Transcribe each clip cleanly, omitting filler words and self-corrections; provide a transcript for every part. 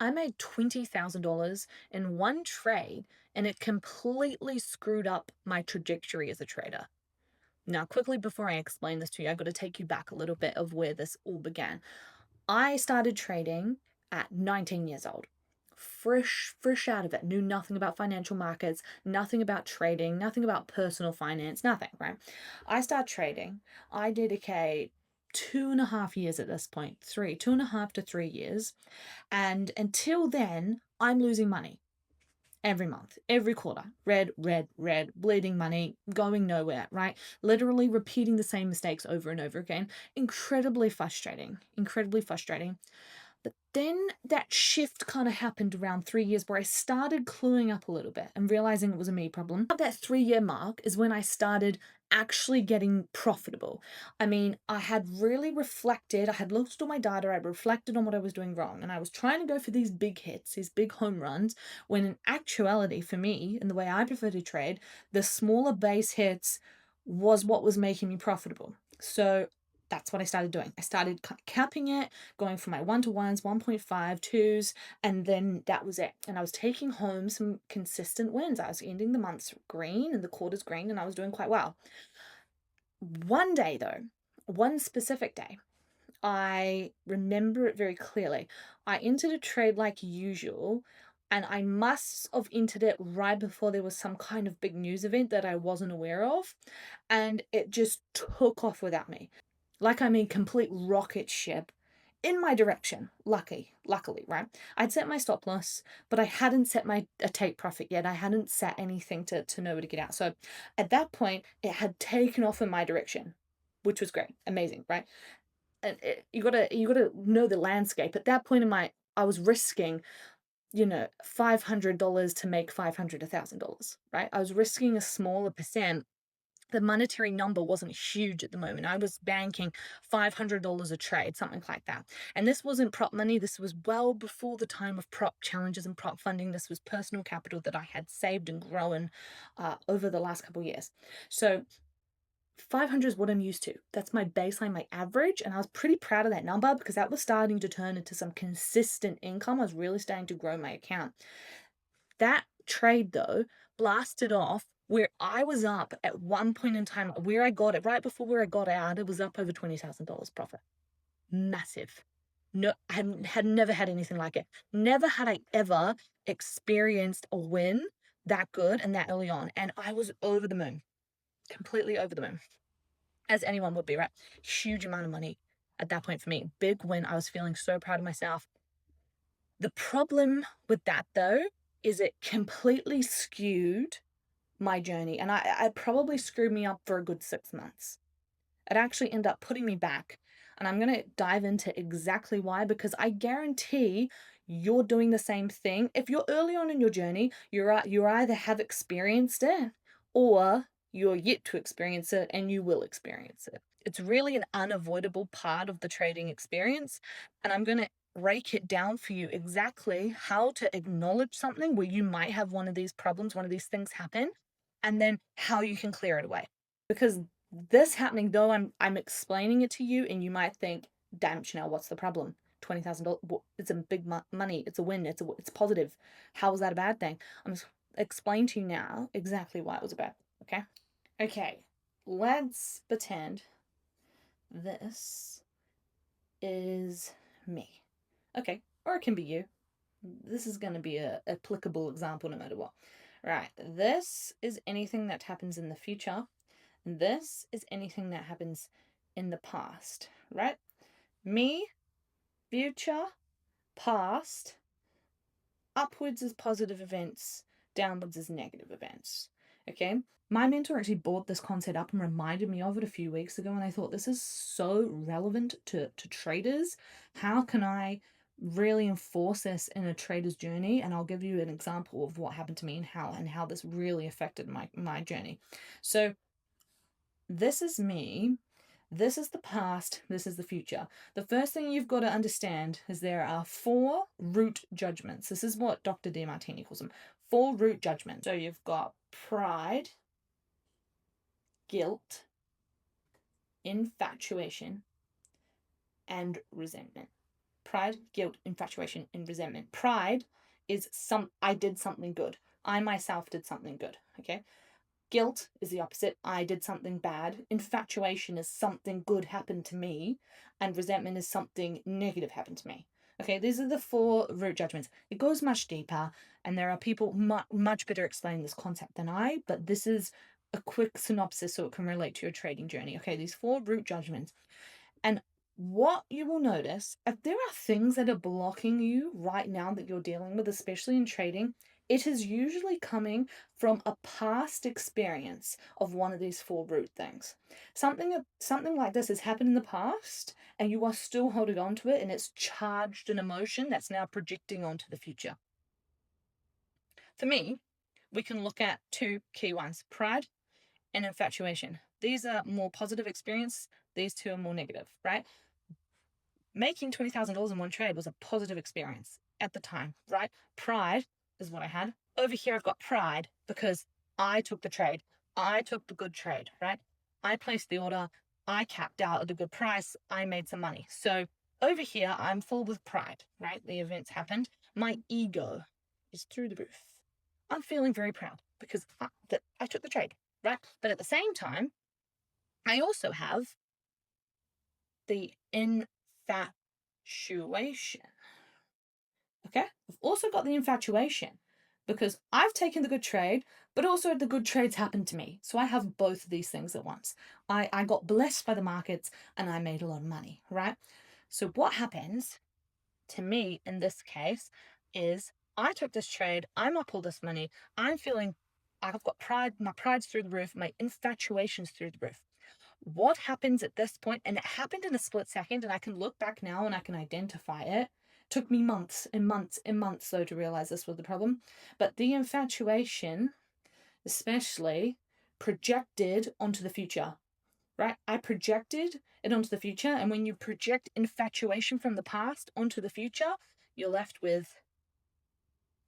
I made $20,000 in one trade, and it completely screwed up my trajectory as a trader. Now, quickly before I explain this to you, I've got to take you back a little bit of where this all began. I started trading at 19 years old. Fresh out of it, knew nothing about financial markets, nothing about trading, nothing about personal finance, nothing, right? I start trading. I dedicate 2.5 years at this point, 2.5 to 3 years. And until then, I'm losing money every month, every quarter. Red, bleeding money, going nowhere, right? Literally repeating the same mistakes over and over again. Incredibly frustrating, incredibly frustrating. But then that shift kind of happened around 3 years where I started cluing up a little bit and realizing it was a me problem. At that 3 year mark is when I started actually getting profitable. I mean, I had really reflected, I had looked at all my data, I reflected on what I was doing wrong, and I was trying to go for these big hits, these big home runs, when in actuality, for me, and the way I prefer to trade, the smaller base hits was what was making me profitable. So that's what I started doing. I started capping it, going for my 1-to-1s, 1.5, 2s, and then that was it. And I was taking home some consistent wins. I was ending the months green and the quarters green, and I was doing quite well. One day, though, one specific day, I remember it very clearly. I entered a trade like usual, and I must have entered it right before there was some kind of big news event that I wasn't aware of, and it just took off without me. Like, I mean, complete rocket ship in my direction. Luckily, right? I'd set my stop loss, but I hadn't set my a take profit yet. I hadn't set anything to know where to get out. So at that point, it had taken off in my direction, which was great, amazing, right? And you gotta know the landscape. At that point in my, I was risking, $500 to make 500, $1,000, right? I was risking a smaller percent. The monetary number wasn't huge at the moment. I was banking $500 a trade, something like that. And this wasn't prop money. This was well before the time of prop challenges and prop funding. This was personal capital that I had saved and grown over the last couple of years. So 500 is what I'm used to. That's my baseline, my average. And I was pretty proud of that number because that was starting to turn into some consistent income. I was really starting to grow my account. That trade, though, blasted off where I was up at one point in time, where I got it, right before where I got out, it was up over $20,000 profit. Massive. No, I had never had anything like it. Never had I ever experienced a win that good and that early on. And I was over the moon, completely over the moon, as anyone would be, right? Huge amount of money at that point for me. Big win. I was feeling so proud of myself. The problem with that, though, is it completely skewed my journey. And I probably screwed me up for a good 6 months. It actually ended up putting me back. And I'm going to dive into exactly why, because I guarantee you're doing the same thing. If you're early on in your journey, you either have experienced it or you're yet to experience it and you will experience it. It's really an unavoidable part of the trading experience. And I'm going to break it down for you exactly how to acknowledge something where you might have one of these problems, one of these things happen, and then how you can clear it away. Because this happening, though I'm explaining it to you, and you might think, damn, Chanel, what's the problem? $20,000, it's a big money, it's a win, it's positive. How is that a bad thing? I'm explaining to you now exactly why it was a bad, okay? Okay, let's pretend this is me. Okay, or it can be you. This is going to be a applicable example no matter what. Right, this is anything that happens in the future. And this is anything that happens in the past, right? Me, future, past, upwards is positive events, downwards is negative events. Okay? My mentor actually brought this concept up and reminded me of it a few weeks ago, and I thought this is so relevant to traders. How can I really enforce this in a trader's journey? And I'll give you an example of what happened to me and how this really affected my journey. So this is me. This is the past, this is the future. The first thing you've got to understand is there are 4 root judgments. This is what Dr. DeMartini calls them. 4 root judgments. So you've got pride, guilt, infatuation, and resentment. pride, guilt, infatuation, and resentment. Pride is I did something good. I myself did something good. Okay. Guilt is the opposite. I did something bad. Infatuation is something good happened to me. And resentment is something negative happened to me. Okay, these are the 4 root judgments. It goes much deeper, and there are people much better explaining this concept than I, but this is a quick synopsis so it can relate to your trading journey. Okay, these 4 root judgments. And what you will notice, if there are things that are blocking you right now that you're dealing with, especially in trading, it is usually coming from a past experience of one of these 4 root things. Something like this has happened in the past and you are still holding on to it, and it's charged an emotion that's now projecting onto the future. For me, we can look at 2 key ones: pride and infatuation. These are more positive experience. These 2 are more negative, right? Making $20,000 in one trade was a positive experience at the time, right? Pride is what I had. Over here, I've got pride because I took the trade. I took the good trade, right? I placed the order. I capped out at a good price. I made some money. So over here, I'm full with pride, right? The events happened. My ego is through the roof. I'm feeling very proud because I took the trade, right? But at the same time, I also have the infatuation. Okay, I've also got the infatuation because I've taken the good trade, but also the good trades happened to me. So I have both of these things at once. I got blessed by the markets and I made a lot of money, right? So what happens to me in this case is I took this trade, I'm up all this money, I've got pride, my pride's through the roof, my infatuation's through the roof. What happens at this point, and it happened in a split second, and I can look back now and I can identify it. Took me months and months and months though to realize this was the problem. But the infatuation, especially, projected onto the future, right? I projected it onto the future, and when you project infatuation from the past onto the future, you're left with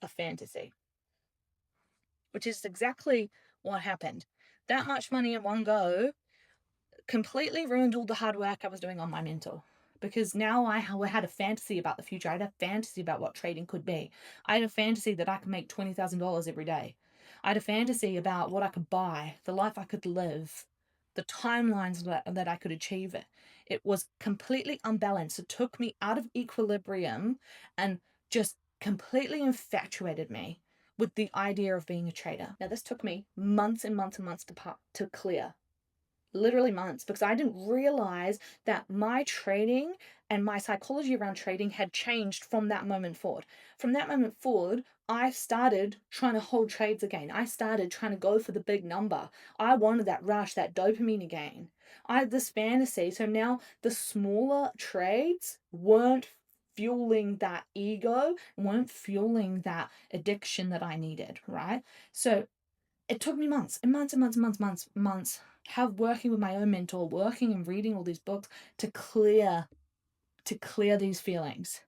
a fantasy, which is exactly what happened. That much money in one go completely ruined all the hard work I was doing on my mental, because now I had a fantasy about the future. I had a fantasy about what trading could be. I had a fantasy that I could make $20,000 every day. I had a fantasy about what I could buy, the life I could live, the timelines that I could achieve it. It was completely unbalanced. It took me out of equilibrium and just completely infatuated me with the idea of being a trader. Now, this took me months and months and months to clear. Literally months, because I didn't realize that my trading and my psychology around trading had changed from that moment forward. From that moment forward, I started trying to hold trades again. I started trying to go for the big number. I wanted that rush, that dopamine again. I had this fantasy. So now the smaller trades weren't fueling that ego, weren't fueling that addiction that I needed, right? So it took me months and months and months and months working with my own mentor, working and reading all these books to clear these feelings,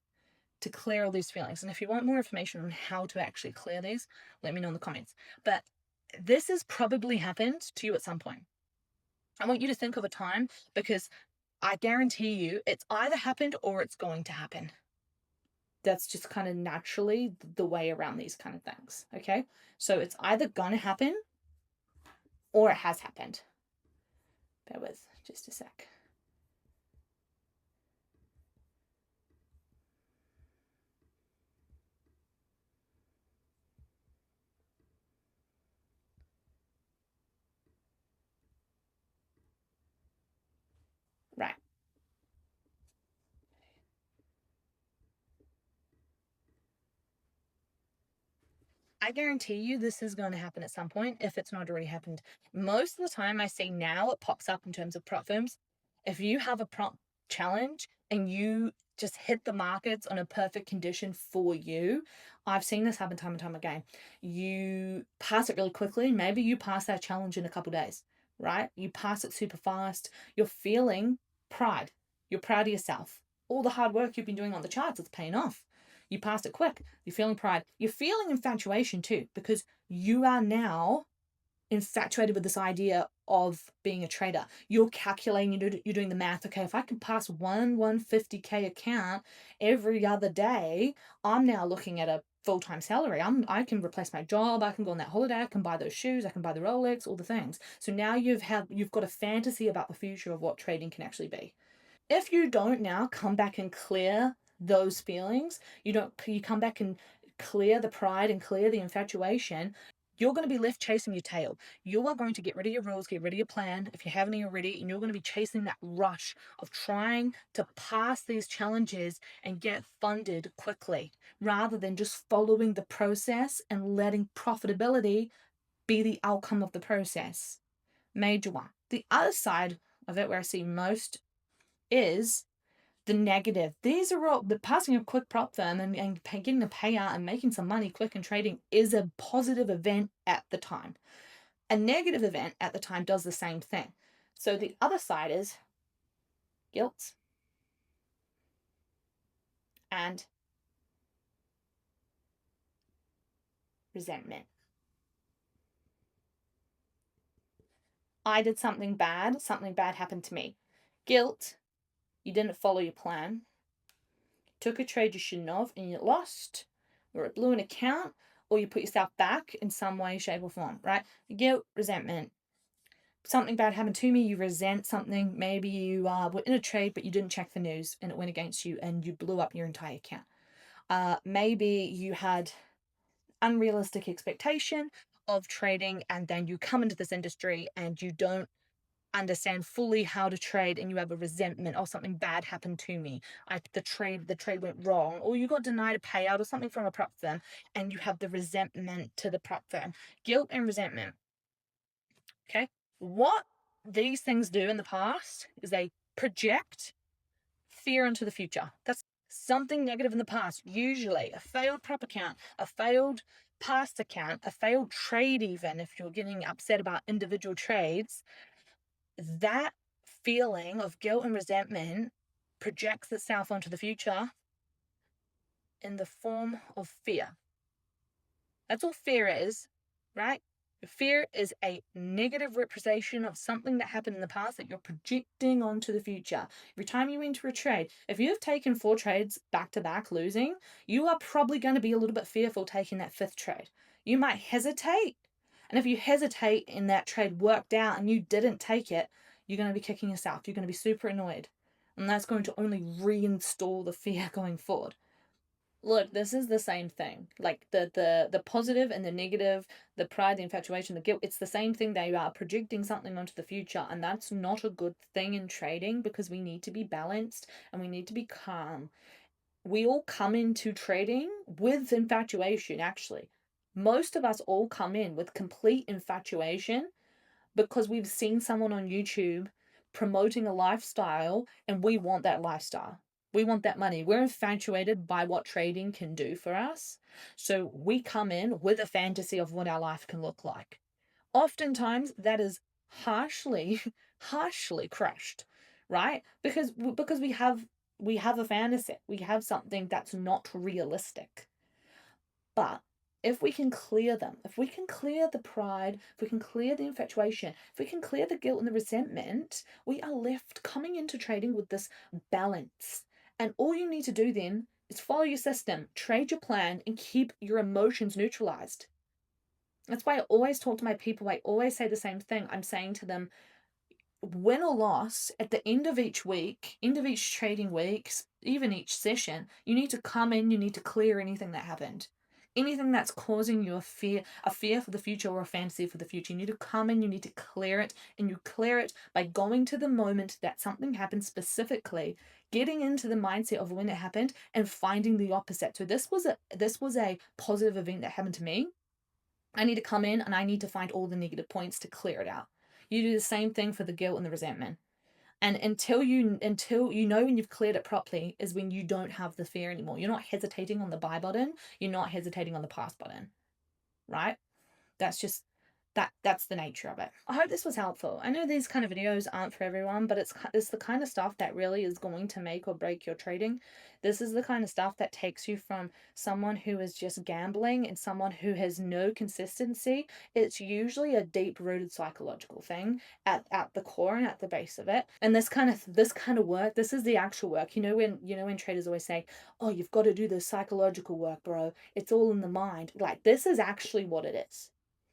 to clear all these feelings. And if you want more information on how to actually clear these, let me know in the comments. But this has probably happened to you at some point. I want you to think of a time, because I guarantee you it's either happened or it's going to happen. That's just kind of naturally the way around these kind of things. Okay, so it's either gonna happen or it has happened. Bear with just a sec. Right. I guarantee you this is going to happen at some point if it's not already happened. Most of the time I see now it pops up in terms of prop firms. If you have a prop challenge and you just hit the markets on a perfect condition for you, I've seen this happen time and time again. You pass it really quickly. Maybe you pass that challenge in a couple of days, right? You pass it super fast. You're feeling pride. You're proud of yourself. All the hard work you've been doing on the charts, it's paying off. You passed it quick. You're feeling pride. You're feeling infatuation too, because you are now infatuated with this idea of being a trader. You're calculating, you're doing the math. Okay, if I can pass one 150K account every other day, I'm now looking at a full-time salary. I can replace my job, I can go on that holiday, I can buy those shoes, I can buy the Rolex, all the things. So now you've got a fantasy about the future of what trading can actually be. If you don't now come back and clear those feelings, you come back and clear the pride and clear the infatuation, you're going to be left chasing your tail. You are going to get rid of your rules, get rid of your plan if you haven't already, and you're going to be chasing that rush of trying to pass these challenges and get funded quickly rather than just following the process and letting profitability be the outcome of the process. Major one. The other side of it, where I see most, is the negative. These are all the passing a quick prop firm and getting a payout and making some money quick and trading is a positive event at the time. A negative event at the time does the same thing. So the other side is guilt and resentment. I did something bad happened to me. Guilt, you didn't follow your plan, took a trade you shouldn't have, and you lost, or it blew an account, or you put yourself back in some way, shape, or form, right? Guilt, resentment. Something bad happened to me, you resent something. Maybe you were in a trade, but you didn't check the news and it went against you and you blew up your entire account. Maybe you had unrealistic expectation of trading and then you come into this industry and you don't understand fully how to trade and you have a resentment. Oh, something bad happened to me. The trade went wrong, or you got denied a payout or something from a prop firm and you have the resentment to the prop firm. Guilt and resentment. Okay, what these things do in the past is they project fear into the future. That's something negative in the past, usually a failed prop account, a failed past account, a failed trade, even if you're getting upset about individual trades. That feeling of guilt and resentment projects itself onto the future in the form of fear. That's all fear is, right? Fear is a negative representation of something that happened in the past that you're projecting onto the future. Every time you enter a trade, if you have taken 4 trades back to back losing, you are probably going to be a little bit fearful taking that 5th trade. You might hesitate. And if you hesitate and that trade worked out and you didn't take it, you're going to be kicking yourself. You're going to be super annoyed. And that's going to only reinstall the fear going forward. Look, this is the same thing. Like the positive and the negative, the pride, the infatuation, the guilt, it's the same thing. They are projecting something onto the future, and that's not a good thing in trading because we need to be balanced and we need to be calm. We all come into trading with infatuation, actually. Most of us all come in with complete infatuation because we've seen someone on YouTube promoting a lifestyle and we want that lifestyle. We want that money. We're infatuated by what trading can do for us. So we come in with a fantasy of what our life can look like. Oftentimes that is harshly, harshly crushed, right? Because we have a fantasy. We have something that's not realistic. But if we can clear them, if we can clear the pride, if we can clear the infatuation, if we can clear the guilt and the resentment, we are left coming into trading with this balance. And all you need to do then is follow your system, trade your plan, and keep your emotions neutralized. That's why I always talk to my people. I always say the same thing. I'm saying to them, win or loss, at the end of each week, end of each trading week, even each session, you need to come in, you need to clear anything that happened. Anything that's causing you a fear for the future or a fantasy for the future. You need to come in, you need to clear it, and you clear it by going to the moment that something happened specifically, getting into the mindset of when it happened and finding the opposite. So this was a positive event that happened to me. I need to come in and I need to find all the negative points to clear it out. You do the same thing for the guilt and the resentment. And until you know when you've cleared it properly is when you don't have the fear anymore. You're not hesitating on the buy button, you're not hesitating on the pass button. Right? That's just That's the nature of it. I hope this was helpful. I know these kind of videos aren't for everyone, but it's the kind of stuff that really is going to make or break your trading. This is the kind of stuff that takes you from someone who is just gambling and someone who has no consistency. It's usually a deep-rooted psychological thing at the core and at the base of it. And this kind of work, this is the actual work. When traders always say, "Oh, you've got to do the psychological work, bro. It's all in the mind." Like, this is actually what it is.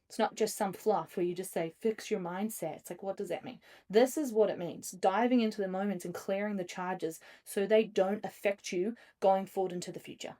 It's not just some fluff where you just say, fix your mindset. It's like, what does that mean? This is what it means. Diving into the moments and clearing the charges so they don't affect you going forward into the future.